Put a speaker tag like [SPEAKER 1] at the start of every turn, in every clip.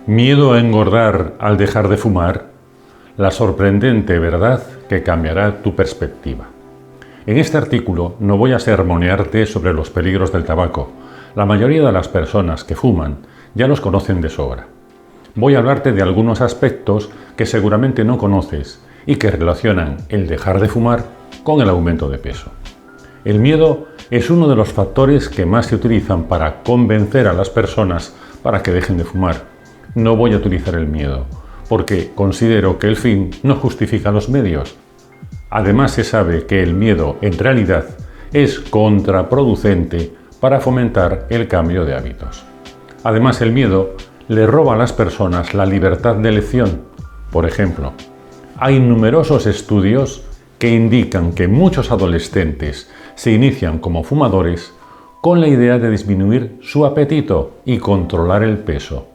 [SPEAKER 1] Miedo a engordar al dejar de fumar, la sorprendente verdad que cambiará tu perspectiva. En este artículo no voy a sermonearte sobre los peligros del tabaco. La mayoría de las personas que fuman ya los conocen de sobra. Voy a hablarte de algunos aspectos que seguramente no conoces y que relacionan el dejar de fumar con el aumento de peso. El miedo es uno de los factores que más se utilizan para convencer a las personas para que dejen de fumar. No voy a utilizar el miedo, porque considero que el fin no justifica los medios. Además, se sabe que el miedo, en realidad, es contraproducente para fomentar el cambio de hábitos. Además, el miedo le roba a las personas la libertad de elección. Por ejemplo, hay numerosos estudios que indican que muchos adolescentes se inician como fumadores con la idea de disminuir su apetito y controlar el peso.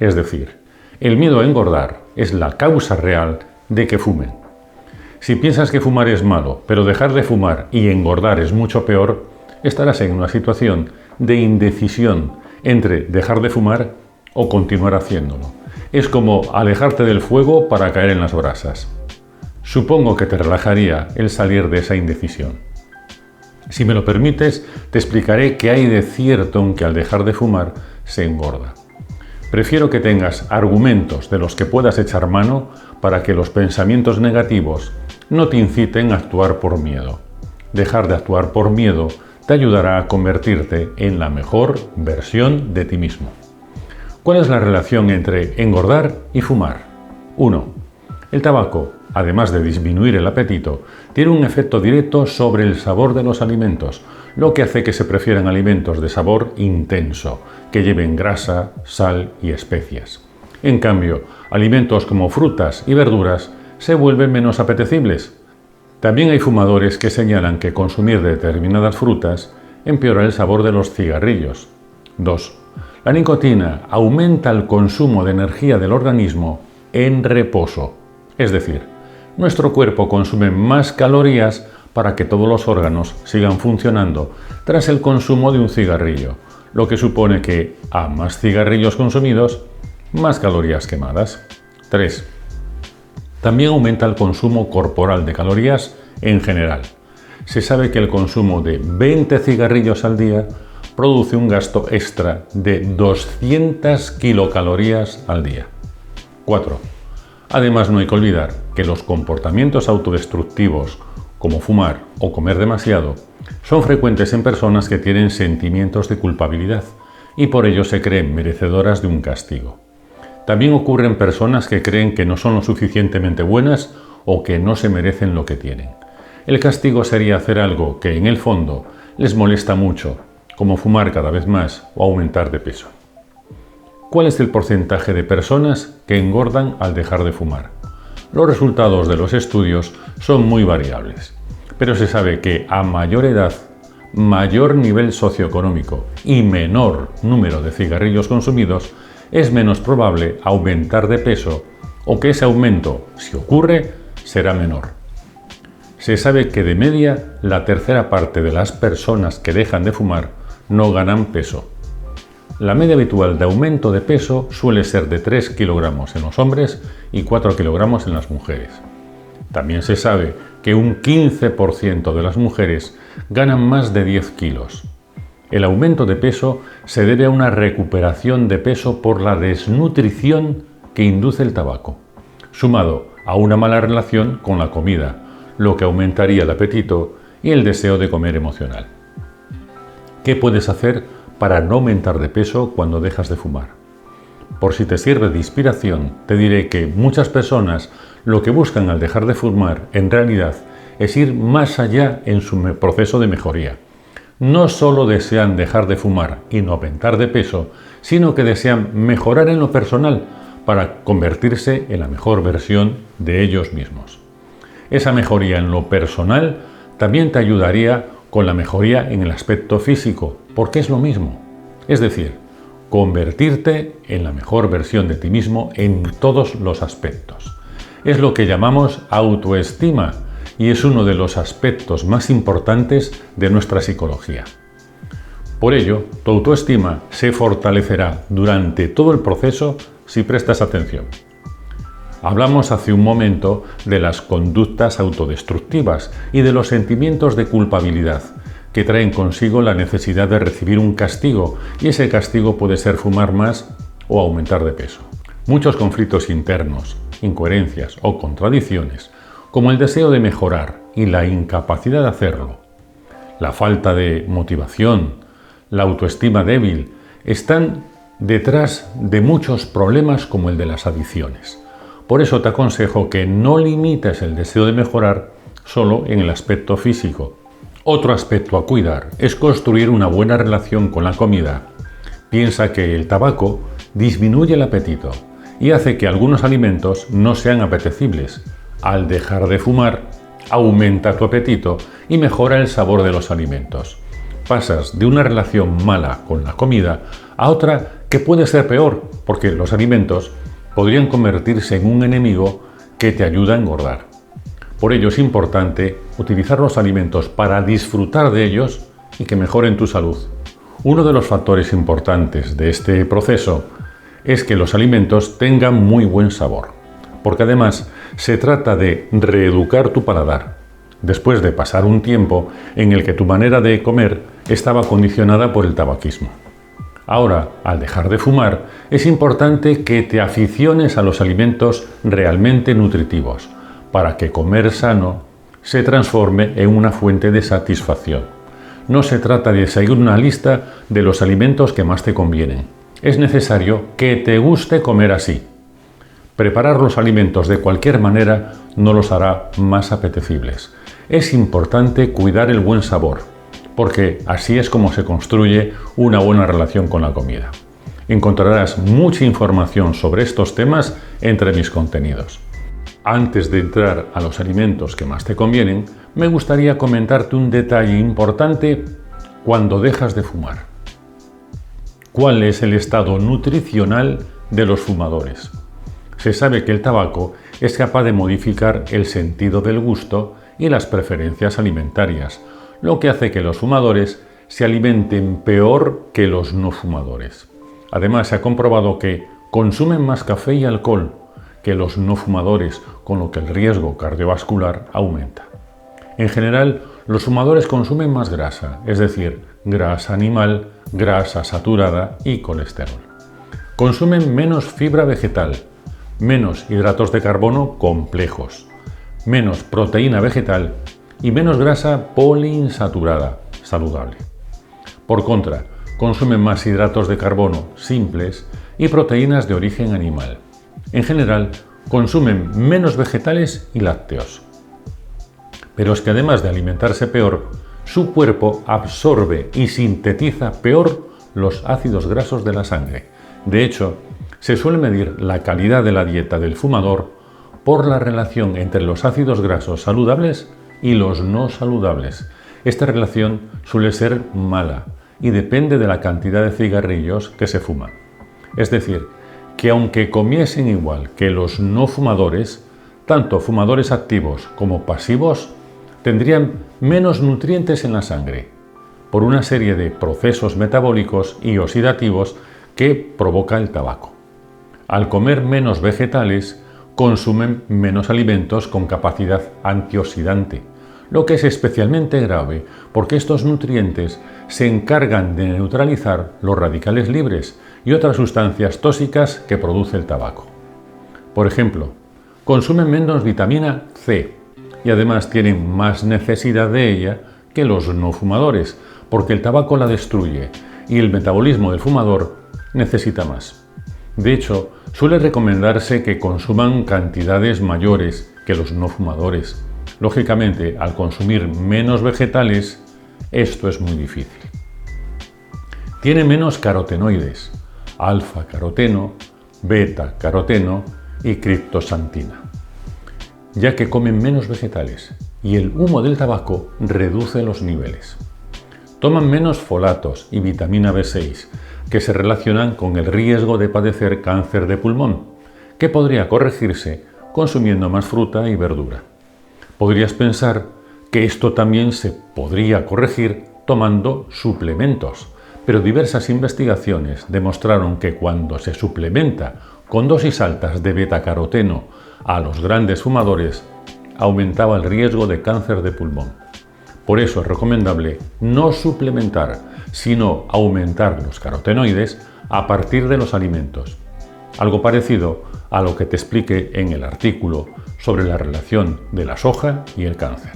[SPEAKER 1] Es decir, el miedo a engordar es la causa real de que fumen. Si piensas que fumar es malo, pero dejar de fumar y engordar es mucho peor, estarás en una situación de indecisión entre dejar de fumar o continuar haciéndolo. Es como alejarte del fuego para caer en las brasas. Supongo que te relajaría el salir de esa indecisión. Si me lo permites, te explicaré qué hay de cierto en que al dejar de fumar se engorda. Prefiero que tengas argumentos de los que puedas echar mano para que los pensamientos negativos no te inciten a actuar por miedo. Dejar de actuar por miedo te ayudará a convertirte en la mejor versión de ti mismo. ¿Cuál es la relación entre engordar y fumar? 1. El tabaco, además de disminuir el apetito, tiene un efecto directo sobre el sabor de los alimentos, lo que hace que se prefieran alimentos de sabor intenso, que lleven grasa, sal y especias. En cambio, alimentos como frutas y verduras se vuelven menos apetecibles. También hay fumadores que señalan que consumir determinadas frutas empeora el sabor de los cigarrillos. 2. La nicotina aumenta el consumo de energía del organismo en reposo. Es decir, nuestro cuerpo consume más calorías para que todos los órganos sigan funcionando tras el consumo de un cigarrillo, lo que supone que a más cigarrillos consumidos, más calorías quemadas. 3. También aumenta el consumo corporal de calorías en general. Se sabe que el consumo de 20 cigarrillos al día produce un gasto extra de 200 kilocalorías al día. 4. Además, no hay que olvidar que los comportamientos autodestructivos, como fumar o comer demasiado, son frecuentes en personas que tienen sentimientos de culpabilidad y por ello se creen merecedoras de un castigo. También ocurre en personas que creen que no son lo suficientemente buenas o que no se merecen lo que tienen. El castigo sería hacer algo que en el fondo les molesta mucho, como fumar cada vez más o aumentar de peso. ¿Cuál es el porcentaje de personas que engordan al dejar de fumar? Los resultados de los estudios son muy variables, pero se sabe que a mayor edad, mayor nivel socioeconómico y menor número de cigarrillos consumidos, es menos probable aumentar de peso o que ese aumento, si ocurre, será menor. Se sabe que de media la tercera parte de las personas que dejan de fumar no ganan peso. La media habitual de aumento de peso suele ser de 3 kilogramos en los hombres y 4 kilogramos en las mujeres. También se sabe que un 15% de las mujeres ganan más de 10 kilos. El aumento de peso se debe a una recuperación de peso por la desnutrición que induce el tabaco, sumado a una mala relación con la comida, lo que aumentaría el apetito y el deseo de comer emocional. ¿Qué puedes hacer para no aumentar de peso cuando dejas de fumar? Por si te sirve de inspiración, te diré que muchas personas lo que buscan al dejar de fumar en realidad es ir más allá en su proceso de mejoría. No solo desean dejar de fumar y no aumentar de peso, sino que desean mejorar en lo personal para convertirse en la mejor versión de ellos mismos. Esa mejoría en lo personal también te ayudaría con la mejoría en el aspecto físico, porque es lo mismo. Es decir, convertirte en la mejor versión de ti mismo en todos los aspectos. Es lo que llamamos autoestima y es uno de los aspectos más importantes de nuestra psicología. Por ello, tu autoestima se fortalecerá durante todo el proceso si prestas atención. Hablamos hace un momento de las conductas autodestructivas y de los sentimientos de culpabilidad, que traen consigo la necesidad de recibir un castigo, y ese castigo puede ser fumar más o aumentar de peso. Muchos conflictos internos, incoherencias o contradicciones, como el deseo de mejorar y la incapacidad de hacerlo, la falta de motivación, la autoestima débil, están detrás de muchos problemas como el de las adicciones. Por eso te aconsejo que no limites el deseo de mejorar solo en el aspecto físico. Otro aspecto a cuidar es construir una buena relación con la comida. Piensa que el tabaco disminuye el apetito y hace que algunos alimentos no sean apetecibles. Al dejar de fumar, aumenta tu apetito y mejora el sabor de los alimentos. Pasas de una relación mala con la comida a otra que puede ser peor, porque los alimentos podrían convertirse en un enemigo que te ayuda a engordar. Por ello es importante utilizar los alimentos para disfrutar de ellos y que mejoren tu salud. Uno de los factores importantes de este proceso es que los alimentos tengan muy buen sabor, porque además se trata de reeducar tu paladar, después de pasar un tiempo en el que tu manera de comer estaba condicionada por el tabaquismo. Ahora, al dejar de fumar, es importante que te aficiones a los alimentos realmente nutritivos, para que comer sano se transforme en una fuente de satisfacción. No se trata de seguir una lista de los alimentos que más te convienen. Es necesario que te guste comer así. Preparar los alimentos de cualquier manera no los hará más apetecibles. Es importante cuidar el buen sabor, porque así es como se construye una buena relación con la comida. Encontrarás mucha información sobre estos temas entre mis contenidos. Antes de entrar a los alimentos que más te convienen, me gustaría comentarte un detalle importante cuando dejas de fumar. ¿Cuál es el estado nutricional de los fumadores? Se sabe que el tabaco es capaz de modificar el sentido del gusto y las preferencias alimentarias, lo que hace que los fumadores se alimenten peor que los no fumadores. Además, se ha comprobado que consumen más café y alcohol que los no fumadores, con lo que el riesgo cardiovascular aumenta. En general, los fumadores consumen más grasa, es decir, grasa animal, grasa saturada y colesterol. Consumen menos fibra vegetal, menos hidratos de carbono complejos, menos proteína vegetal y menos grasa poliinsaturada saludable. Por contra, consumen más hidratos de carbono simples y proteínas de origen animal. En general, consumen menos vegetales y lácteos. Pero es que además de alimentarse peor, su cuerpo absorbe y sintetiza peor los ácidos grasos de la sangre. De hecho, se suele medir la calidad de la dieta del fumador por la relación entre los ácidos grasos saludables y los no saludables. Esta relación suele ser mala y depende de la cantidad de cigarrillos que se fuman. Es decir, que aunque comiesen igual que los no fumadores, tanto fumadores activos como pasivos tendrían menos nutrientes en la sangre, por una serie de procesos metabólicos y oxidativos que provoca el tabaco. Al comer menos vegetales, consumen menos alimentos con capacidad antioxidante, lo que es especialmente grave porque estos nutrientes se encargan de neutralizar los radicales libres y otras sustancias tóxicas que produce el tabaco. Por ejemplo, consumen menos vitamina C y además tienen más necesidad de ella que los no fumadores, porque el tabaco la destruye y el metabolismo del fumador necesita más. De hecho, suele recomendarse que consuman cantidades mayores que los no fumadores. Lógicamente, al consumir menos vegetales, esto es muy difícil. Tiene menos carotenoides, alfa-caroteno, beta-caroteno y criptosantina, ya que comen menos vegetales y el humo del tabaco reduce los niveles. Toman menos folatos y vitamina B6, que se relacionan con el riesgo de padecer cáncer de pulmón, que podría corregirse consumiendo más fruta y verdura. Podrías pensar que esto también se podría corregir tomando suplementos, pero diversas investigaciones demostraron que cuando se suplementa con dosis altas de betacaroteno a los grandes fumadores aumentaba el riesgo de cáncer de pulmón. Por eso es recomendable no suplementar, sino aumentar los carotenoides a partir de los alimentos. Algo parecido a lo que te expliqué en el artículo sobre la relación de la soja y el cáncer.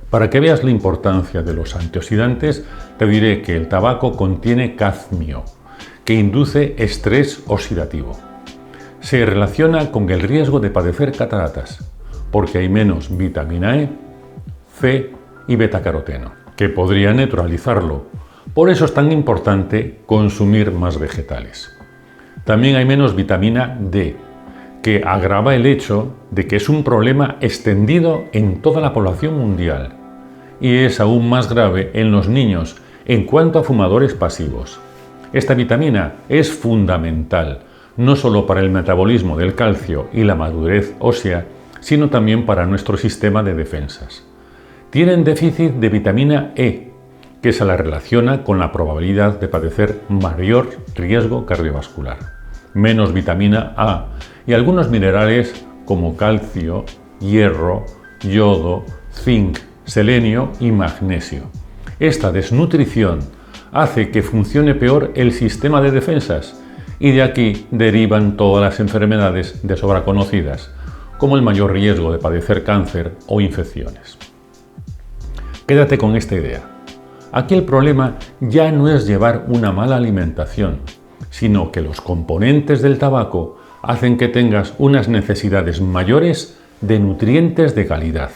[SPEAKER 1] Para que veas la importancia de los antioxidantes, te diré que el tabaco contiene cadmio, que induce estrés oxidativo. Se relaciona con el riesgo de padecer cataratas, porque hay menos vitamina E, C y betacaroteno, que podría neutralizarlo. Por eso es tan importante consumir más vegetales. También hay menos vitamina D, que agrava el hecho de que es un problema extendido en toda la población mundial y es aún más grave en los niños en cuanto a fumadores pasivos. Esta vitamina es fundamental, no solo para el metabolismo del calcio y la madurez ósea, sino también para nuestro sistema de defensas. Tienen déficit de vitamina E, que se la relaciona con la probabilidad de padecer mayor riesgo cardiovascular, menos vitamina A y algunos minerales como calcio, hierro, yodo, zinc, selenio y magnesio. Esta desnutrición hace que funcione peor el sistema de defensas y de aquí derivan todas las enfermedades de sobra conocidas, como el mayor riesgo de padecer cáncer o infecciones. Quédate con esta idea. Aquí el problema ya no es llevar una mala alimentación, sino que los componentes del tabaco hacen que tengas unas necesidades mayores de nutrientes de calidad.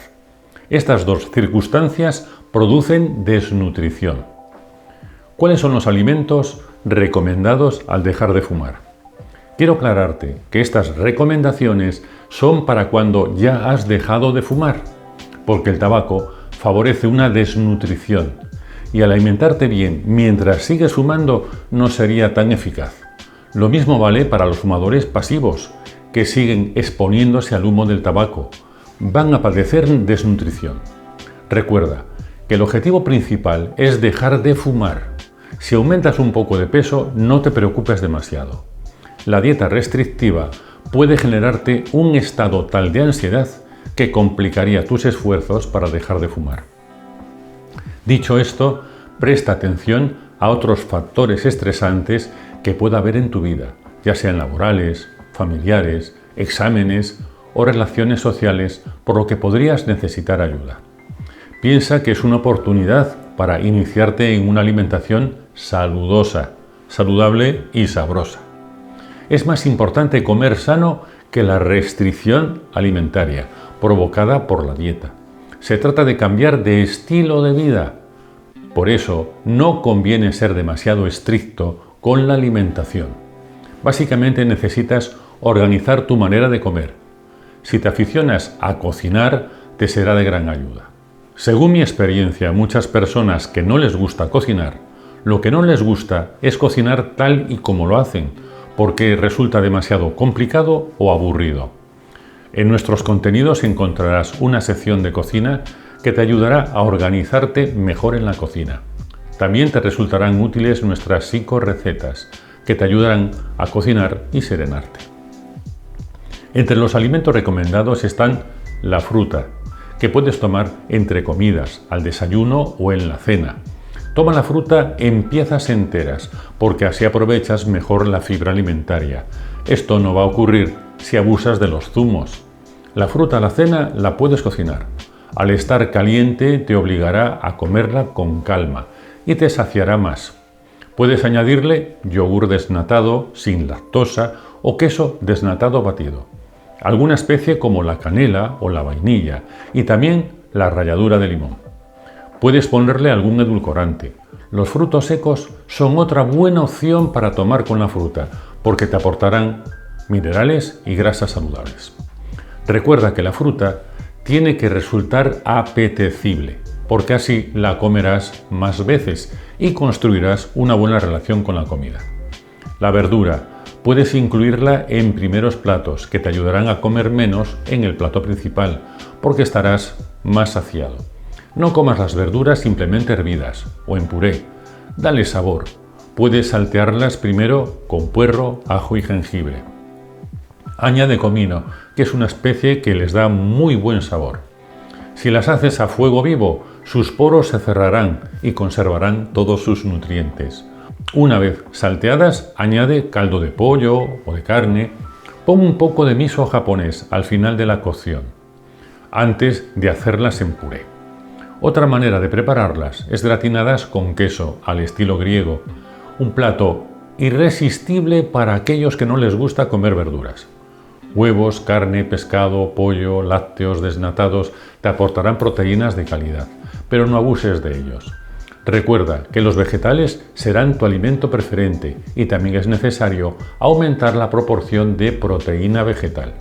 [SPEAKER 1] Estas dos circunstancias producen desnutrición. ¿Cuáles son los alimentos recomendados al dejar de fumar? Quiero aclararte que estas recomendaciones son para cuando ya has dejado de fumar, porque el tabaco favorece una desnutrición y al alimentarte bien mientras sigues fumando no sería tan eficaz. Lo mismo vale para los fumadores pasivos, que siguen exponiéndose al humo del tabaco. Van a padecer desnutrición. Recuerda que el objetivo principal es dejar de fumar. Si aumentas un poco de peso, no te preocupes demasiado. La dieta restrictiva puede generarte un estado tal de ansiedad que complicaría tus esfuerzos para dejar de fumar. Dicho esto, presta atención a otros factores estresantes que pueda haber en tu vida, ya sean laborales, familiares, exámenes o relaciones sociales, por lo que podrías necesitar ayuda. Piensa que es una oportunidad para iniciarte en una alimentación saludosa, saludable y sabrosa. Es más importante comer sano que la restricción alimentaria provocada por la dieta. Se trata de cambiar de estilo de vida. Por eso no conviene ser demasiado estricto con la alimentación. Básicamente necesitas organizar tu manera de comer. Si te aficionas a cocinar, te será de gran ayuda. Según mi experiencia, muchas personas que no les gusta cocinar, lo que no les gusta es cocinar tal y como lo hacen, porque resulta demasiado complicado o aburrido. En nuestros contenidos encontrarás una sección de cocina que te ayudará a organizarte mejor en la cocina. También te resultarán útiles nuestras psicorrecetas, que te ayudarán a cocinar y serenarte. Entre los alimentos recomendados están la fruta, que puedes tomar entre comidas, al desayuno o en la cena. Toma la fruta en piezas enteras, porque así aprovechas mejor la fibra alimentaria. Esto no va a ocurrir si abusas de los zumos. La fruta a la cena la puedes cocinar. Al estar caliente te obligará a comerla con calma y te saciará más. Puedes añadirle yogur desnatado sin lactosa o queso desnatado batido, alguna especie como la canela o la vainilla y también la ralladura de limón. Puedes ponerle algún edulcorante. Los frutos secos son otra buena opción para tomar con la fruta porque te aportarán minerales y grasas saludables. Recuerda que la fruta tiene que resultar apetecible, porque así la comerás más veces y construirás una buena relación con la comida. La verdura puedes incluirla en primeros platos que te ayudarán a comer menos en el plato principal, porque estarás más saciado. No comas las verduras simplemente hervidas o en puré. Dale sabor. Puedes saltearlas primero con puerro, ajo y jengibre. Añade comino, que es una especie que les da muy buen sabor. Si las haces a fuego vivo, sus poros se cerrarán y conservarán todos sus nutrientes. Una vez salteadas, añade caldo de pollo o de carne. Pon un poco de miso japonés al final de la cocción, antes de hacerlas en puré. Otra manera de prepararlas es gratinadas con queso al estilo griego, un plato irresistible para aquellos que no les gusta comer verduras. Huevos, carne, pescado, pollo, lácteos desnatados te aportarán proteínas de calidad, pero no abuses de ellos. Recuerda que los vegetales serán tu alimento preferente y también es necesario aumentar la proporción de proteína vegetal.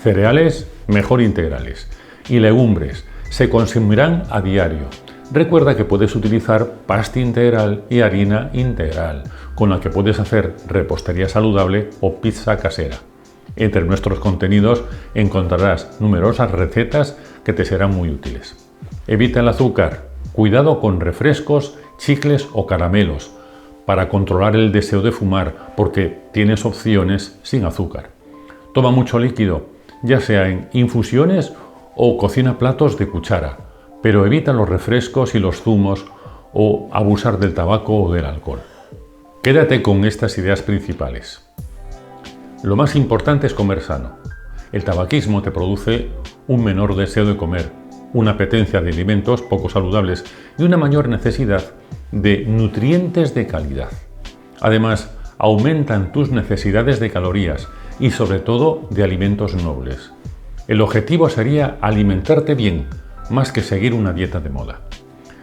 [SPEAKER 1] Cereales, mejor integrales, y legumbres se consumirán a diario. Recuerda que puedes utilizar pasta integral y harina integral, con la que puedes hacer repostería saludable o pizza casera. Entre nuestros contenidos encontrarás numerosas recetas que te serán muy útiles. Evita el azúcar. Cuidado con refrescos, chicles o caramelos para controlar el deseo de fumar, porque tienes opciones sin azúcar. Toma mucho líquido, ya sea en infusiones o cocina platos de cuchara, pero evita los refrescos y los zumos o abusar del tabaco o del alcohol. Quédate con estas ideas principales. Lo más importante es comer sano. El tabaquismo te produce un menor deseo de comer, una apetencia de alimentos poco saludables y una mayor necesidad de nutrientes de calidad. Además, aumentan tus necesidades de calorías y sobre todo de alimentos nobles. El objetivo sería alimentarte bien, más que seguir una dieta de moda.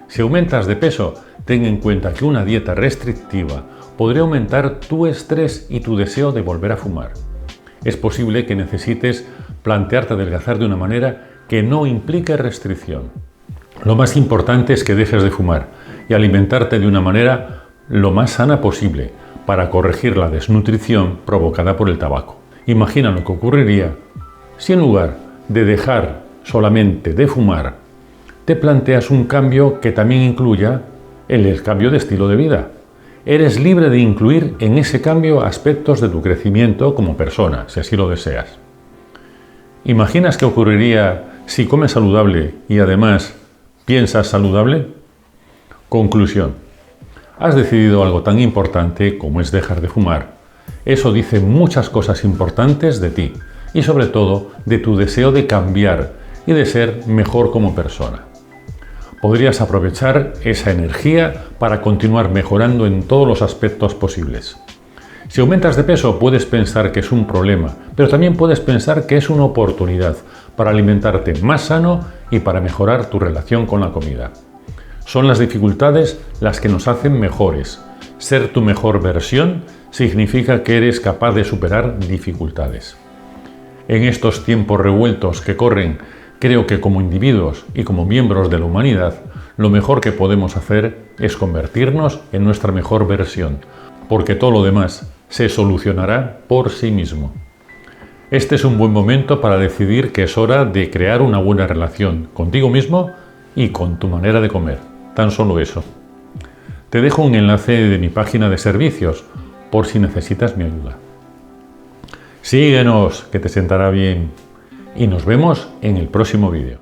[SPEAKER 1] Si aumentas de peso, ten en cuenta que una dieta restrictiva podría aumentar tu estrés y tu deseo de volver a fumar. Es posible que necesites plantearte adelgazar de una manera que no implique restricción. Lo más importante es que dejes de fumar y alimentarte de una manera lo más sana posible para corregir la desnutrición provocada por el tabaco. Imagina lo que ocurriría si en lugar de dejar solamente de fumar, te planteas un cambio que también incluya el cambio de estilo de vida. Eres libre de incluir en ese cambio aspectos de tu crecimiento como persona, si así lo deseas. ¿Imaginas qué ocurriría si comes saludable y además piensas saludable? Conclusión. Has decidido algo tan importante como es dejar de fumar. Eso dice muchas cosas importantes de ti y sobre todo de tu deseo de cambiar y de ser mejor como persona. Podrías aprovechar esa energía para continuar mejorando en todos los aspectos posibles. Si aumentas de peso, puedes pensar que es un problema, pero también puedes pensar que es una oportunidad para alimentarte más sano y para mejorar tu relación con la comida. Son las dificultades las que nos hacen mejores. Ser tu mejor versión significa que eres capaz de superar dificultades. En estos tiempos revueltos que corren, creo que como individuos y como miembros de la humanidad, lo mejor que podemos hacer es convertirnos en nuestra mejor versión, porque todo lo demás se solucionará por sí mismo. Este es un buen momento para decidir que es hora de crear una buena relación contigo mismo y con tu manera de comer. Tan solo eso. Te dejo un enlace de mi página de servicios por si necesitas mi ayuda. Síguenos, que te sentará bien. Y nos vemos en el próximo vídeo.